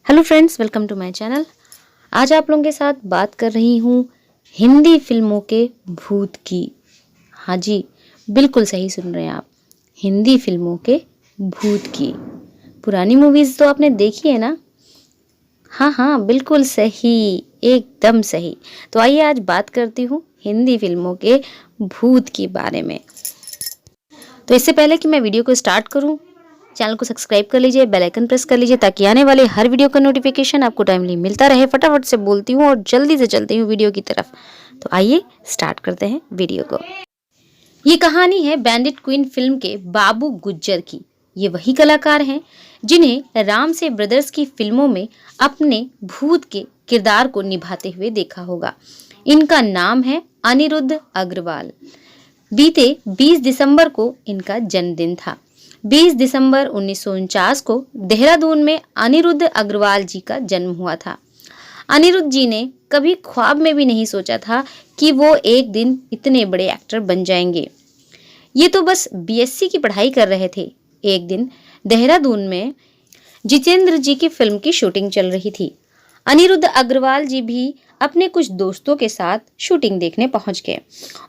Hello friends, welcome to my channel. आज आप लोगों के साथ बात कर रही हूँ हिंदी फिल्मों के भूत की। हाँ जी, बिल्कुल सही सुन रहे हैं आप, हिंदी फिल्मों के भूत की। पुरानी मूवीज़ तो आपने देखी है ना? हाँ हाँ, बिल्कुल सही, एकदम सही। तो आइए आज बात करती हूँ हिंदी फिल्मों के भूत के बारे में। तो इससे पहले कि मैं वीडियो को स्टार्ट करूं, चैनल को सब्सक्राइब कर लीजिए, बेल आइकन प्रेस कर लीजिए ताकि आने वाले हर वीडियो का नोटिफिकेशन आपको टाइमली मिलता रहे। फटाफट से बोलती हूँ और जल्दी से चलती हूँ वीडियो की तरफ। तो आइए स्टार्ट करते हैं वीडियो को। ये कहानी है बैंडिट क्वीन फिल्म के बाबू गुज्जर की। ये वही कलाकार हैं जिन्हें राम से ब्रदर्स की फिल्मों में अपने भूत के किरदार को निभाते हुए देखा होगा। इनका नाम है अनिरुद्ध अग्रवाल। बीते 20 दिसंबर को इनका जन्मदिन था। 20 दिसंबर 1949 को देहरादून में अनिरुद्ध अग्रवाल जी का जन्म हुआ था। अनिरुद्ध जी ने कभी ख्वाब में भी नहीं सोचा था कि वो एक दिन इतने बड़े एक्टर बन जाएंगे। ये तो बस बीएससी की पढ़ाई कर रहे थे। एक दिन देहरादून में जितेंद्र जी की फिल्म की शूटिंग चल रही थी। अनिरुद्ध अग्रवाल जी भी अपने कुछ दोस्तों के साथ शूटिंग देखने पहुंच गए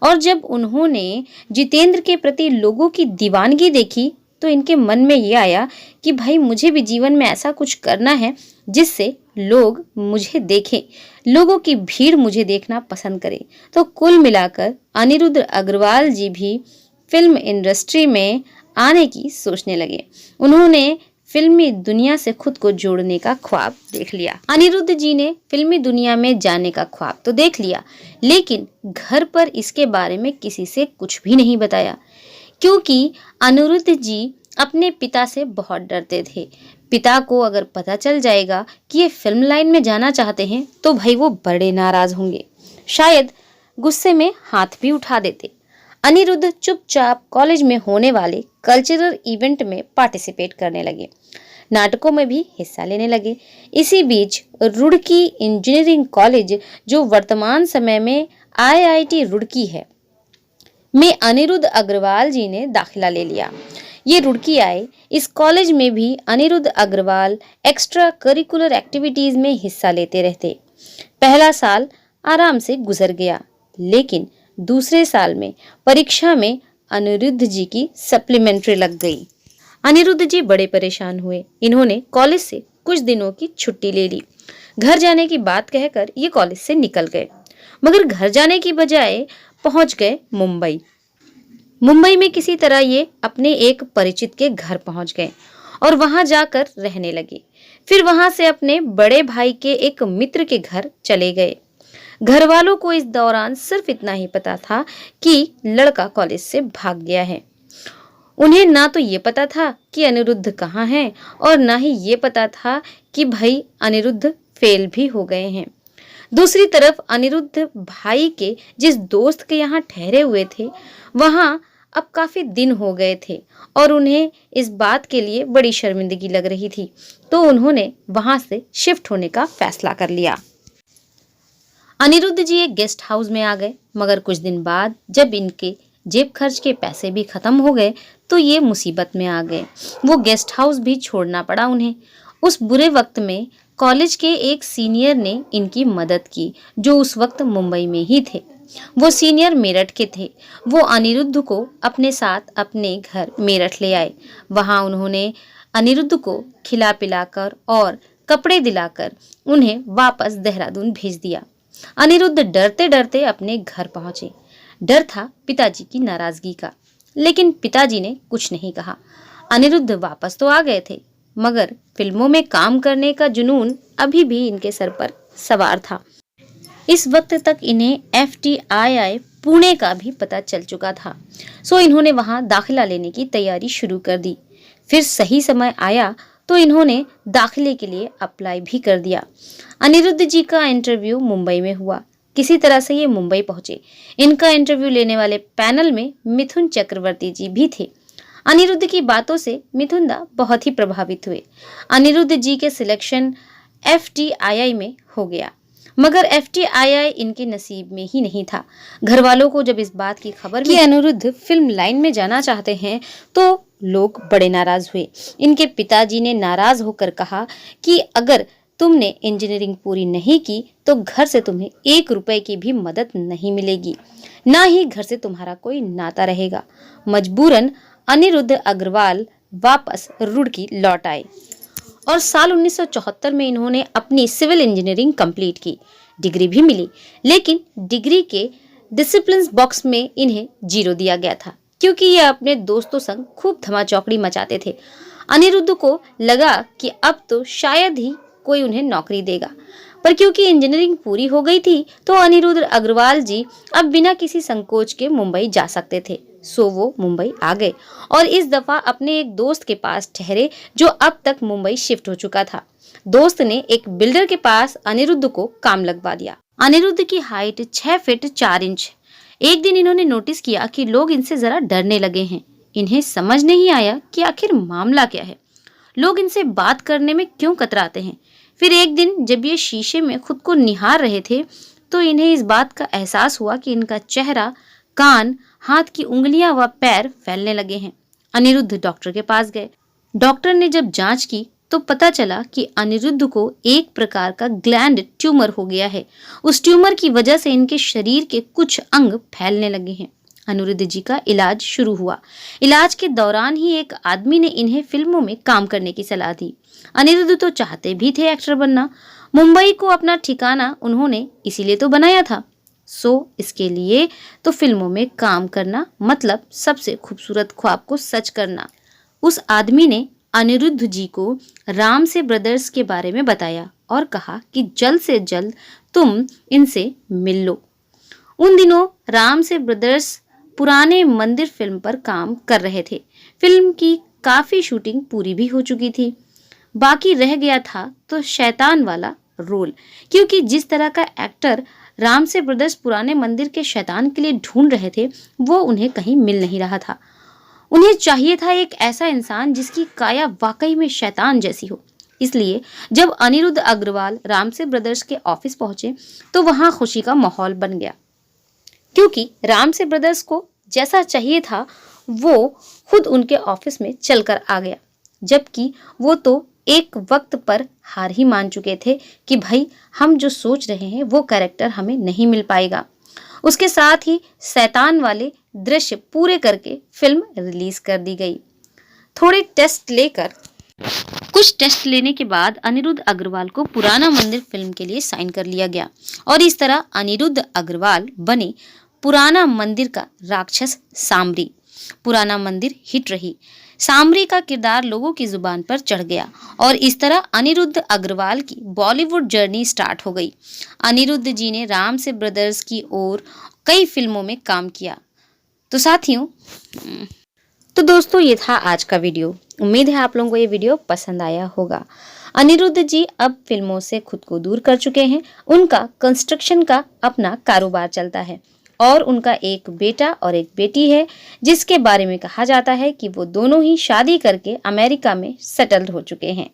और जब उन्होंने जितेंद्र के प्रति लोगों की दीवानगी देखी तो इनके मन में ये आया कि भाई मुझे भी जीवन में ऐसा कुछ करना है जिससे लोग मुझे देखें, लोगों की भीड़ मुझे देखना पसंद करे। तो कुल मिलाकर अनिरुद्ध अग्रवाल जी भी फिल्म इंडस्ट्री में आने की सोचने लगे। उन्होंने फिल्मी दुनिया से खुद को जोड़ने का ख्वाब देख लिया। अनिरुद्ध जी ने फिल्मी दुनिया में जाने का ख्वाब तो देख लिया, लेकिन घर पर इसके बारे में किसी से कुछ भी नहीं बताया, क्योंकि अनिरुद्ध जी अपने पिता से बहुत डरते थे। पिता को अगर पता चल जाएगा कि ये फिल्म लाइन में जाना चाहते हैं तो भाई वो बड़े नाराज होंगे, शायद गुस्से में हाथ भी उठा देते। अनिरुद्ध चुपचाप कॉलेज में होने वाले कल्चरल इवेंट में पार्टिसिपेट करने लगे, नाटकों में भी हिस्सा लेने लगे। इसी बीच रुड़की इंजीनियरिंग कॉलेज, जो वर्तमान समय में आईआईटी रुड़की है, में अनिरुद्ध अग्रवाल जी ने दाखिला ले लिया। ये रुड़की आए। इस कॉलेज में भी Anirudh Agarwal extracurricular activities में हिस्सा लेते रहते। पहला साल आराम से गुजर गया, लेकिन दूसरे साल में परीक्षा में अनिरुद्ध जी की सप्लीमेंट्री लग गई। अनिरुद्ध जी बड़े परेशान हुए। इन्होंने कॉलेज से कुछ दिनों की छुट्टी ले ली। घर जाने की बात कहकर ये कॉलेज से निकल गए, मगर घर जाने की बजाय पहुंच गए मुंबई। मुंबई में किसी तरह ये अपने एक परिचित के घर पहुंच गए और वहां जाकर रहने लगे। फिर वहां से अपने बड़े भाई के एक मित्र के घर चले गए। घर वालों को इस दौरान सिर्फ इतना ही पता था कि लड़का कॉलेज से भाग गया है। उन्हें ना तो ये पता था कि अनिरुद्ध कहाँ है और ना ही ये पता था कि भाई अनिरुद्ध फेल भी हो गए हैं। दूसरी तरफ अनिरुद्ध भाई के जिस दोस्त के यहाँ ठहरे हुए थे, वहाँ अब काफी दिन हो गए थे और उन्हें इस बात के लिए बड़ी शर्मिंदगी लग रही थी, तो उन्होंने वहां से शिफ्ट होने का फैसला कर लिया। अनिरुद्ध जी एक गेस्ट हाउस में आ गए, मगर कुछ दिन बाद जब इनके जेब खर्च के पैसे भी खत्म हो गए तो ये मुसीबत में आ गए। वो गेस्ट हाउस भी छोड़ना पड़ा उन्हें। उस बुरे वक्त में कॉलेज के एक सीनियर ने इनकी मदद की, जो उस वक्त मुंबई में ही थे। वो सीनियर मेरठ के थे। वो अनिरुद्ध को अपने साथ अपने घर मेरठ ले आए। वहाँ उन्होंने अनिरुद्ध को खिला पिलाकर और कपड़े दिलाकर उन्हें वापस देहरादून भेज दिया। अनिरुद्ध डरते डरते अपने घर पहुंचे। डर था पिताजी की नाराजगी का, लेकिन पिताजी ने कुछ नहीं कहा। अनिरुद्ध वापस तो आ गए थे, मगर फिल्मों में काम करने का जुनून अभी भी इनके सर पर सवार था। इस वक्त तक इन्हें FTII पुणे का भी पता चल चुका था, सो इन्होंने वहां दाखिला लेने की तैयारी शुरू कर दी। फिर सही समय आया तो इन्होंने दाखिले के लिए अप्लाई भी कर दिया। अनिरुद्ध जी का इंटरव्यू मुंबई में हुआ। किसी तरह से ये मुंबई पहुंचे। इनका इंटरव्यू लेने वाले पैनल में मिथुन चक्रवर्ती जी भी थे। अनिरुद्ध की बातों से मिथुन दा बहुत ही प्रभावित हुए। अनिरुद्ध जी के सिलेक्शन FTII में हो गया, मगर FTII इनके नसीब में ही नहीं था। घर वालों को जब इस बात की खबर कि अनिरुद्ध फिल्म लाइन में जाना चाहते हैं तो लोग बड़े नाराज हुए। इनके पिताजी ने नाराज होकर कहा कि अगर तुमने इंजीनियरिंग पूरी नहीं की तो घर से तुम्हें 1 रुपए की भी मदद नहीं मिलेगी, ना ही घर से तुम्हारा कोई नाता रहेगा। मजबूरन अनिरुद्ध अग्रवाल वापस रुड़की लौट आए और साल 1974 में इन्होंने अपनी सिविल इंजीनियरिंग कंप्लीट की। डिग्री भी मिली, लेकिन डिग्री के डिसिप्लिन बॉक्स में इन्हें 0 दिया गया था, क्योंकि ये अपने दोस्तों संग खूब धमाचौकड़ी मचाते थे। अनिरुद्ध को लगा कि अब तो शायद ही कोई उन्हें नौकरी देगा, पर क्योंकि इंजीनियरिंग पूरी हो गई थी तो अनिरुद्ध अग्रवाल जी अब बिना किसी संकोच के मुंबई जा सकते थे। सो वो मुंबई आ गए और इस दफा अपने एक दोस्त के पास ठहरे जो अब तक मुंबई शिफ्ट हो चुका था। दोस्त ने एक बिल्डर के पास अनिरुद्ध को काम लगवा दिया। अनिरुद्ध की हाइट 6 फीट 4 इंच। एक दिन इन्होंने नोटिस किया कि लोग इनसे जरा डरने लगे हैं। इन्हें समझ नहीं आया कि आखिर मामला क्या है, लोग इनसे बात करने में क्यों कतराते हैं। फिर एक दिन जब ये शीशे में खुद को निहार रहे थे तो इन्हें इस बात का एहसास हुआ कि इनका चेहरा, कान, हाथ की उंगलियां व पैर फैलने लगे हैं। अनिरुद्ध डॉक्टर के पास गए। डॉक्टर ने जब जांच की तो पता चला कि अनिरुद्ध को एक प्रकार का ग्लैंड ट्यूमर हो गया है। उस ट्यूमर की वजह से इनके शरीर के कुछ अंग फैलने लगे हैं। अनिरुद्ध जी का इलाज शुरू हुआ। इलाज के दौरान ही एक आदमी ने इन्हें फिल्मों में काम करने की सलाह दी। अनिरुद्ध तो चाहते भी थे एक्टर बनना। मुंबई को अपना ठिकाना उन्होंने इसीलिए तो बनाया था। सो इसके लिए तो फिल्मों में काम करना मतलब सबसे खूबसूरत ख्वाब को सच करना। उस आदमी ने अनिरुद्ध जी को राम से ब्रदर्स के बारे में बताया और कहा कि जल्द से जल्द तुम इनसे मिल लो। उन दिनों राम से ब्रदर्स पुराने मंदिर फिल्म पर काम कर रहे थे। फिल्म की काफी शूटिंग पूरी भी हो चुकी थी। बाकी रह गया था तो शैतान वाला रोल, क्योंकि जिस तरह का एक्टर राम से ब्रदर्स पुराने मंदिर के शैतान के लिए ढूंढ रहे थे वो उन्हें कहीं मिल नहीं रहा था। उन्हें चाहिए था एक ऐसा इंसान जिसकी काया वाकई में शैतान जैसी हो। इसलिए जब अनिरुद्ध अग्रवाल राम से ब्रदर्स के ऑफिस पहुंचे तो वहां खुशी का माहौल बन गया, क्योंकि राम से ब्रदर्स को जैसा चाहिए था वो खुद उनके ऑफिस में चलकर आ गया, जबकि वो तो एक वक्त पर हार ही मान चुके थे कि भाई हम जो सोच रहे हैं वो कैरेक्टर हमें नहीं मिल पाएगा। उसके साथ ही शैतान वाले दृश्य पूरे करके फिल्म रिलीज कर दी गई। कुछ टेस्ट लेने के बाद अनिरुद्ध अग्रवाल को पुराना मंदिर फिल्म के लिए साइन कर लिया गया और इस तरह अनिरुद्ध अग्रवाल बने पुराना मंदिर का राक्षस सांबरी। पुराना मंदिर हिट रही। सांबरी का किरदार लोगों की जुबान पर चढ़ गया और इस तरह अनिरुद्ध अग्रवाल की बॉलीवुड जर्नी स्टार्ट हो गई। अनिरुद्ध जी ने राम से ब्रदर्स की और कई फिल्मों में काम किया। तो साथियों, तो दोस्तों ये था आज का वीडियो। उम्मीद है आप लोगों को ये वीडियो पसंद आया होगा। अनिरुद्ध जी अब फिल्मों से खुद को दूर कर चुके हैं। उनका कंस्ट्रक्शन का अपना कारोबार चलता है और उनका एक बेटा और एक बेटी है, जिसके बारे में कहा जाता है कि वो दोनों ही शादी करके अमेरिका में सेटल्ड हो चुके हैं।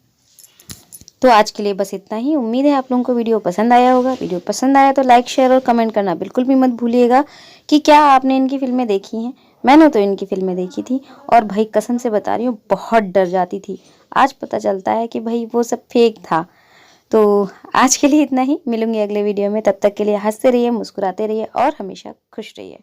तो आज के लिए बस इतना ही। उम्मीद है आप लोगों को वीडियो पसंद आया होगा। वीडियो पसंद आया तो लाइक, शेयर और कमेंट करना बिल्कुल भी मत भूलिएगा कि क्या आपने इनकी फिल्में देखी हैं। मैंने तो इनकी फिल्में देखी थी और भाई कसम से बता रही हूँ बहुत डर जाती थी। आज पता चलता है कि भाई वो सब फेक था। तो आज के लिए इतना ही। मिलूंगी अगले वीडियो में। तब तक के लिए हंसते रहिए, मुस्कुराते रहिए और हमेशा खुश रहिए।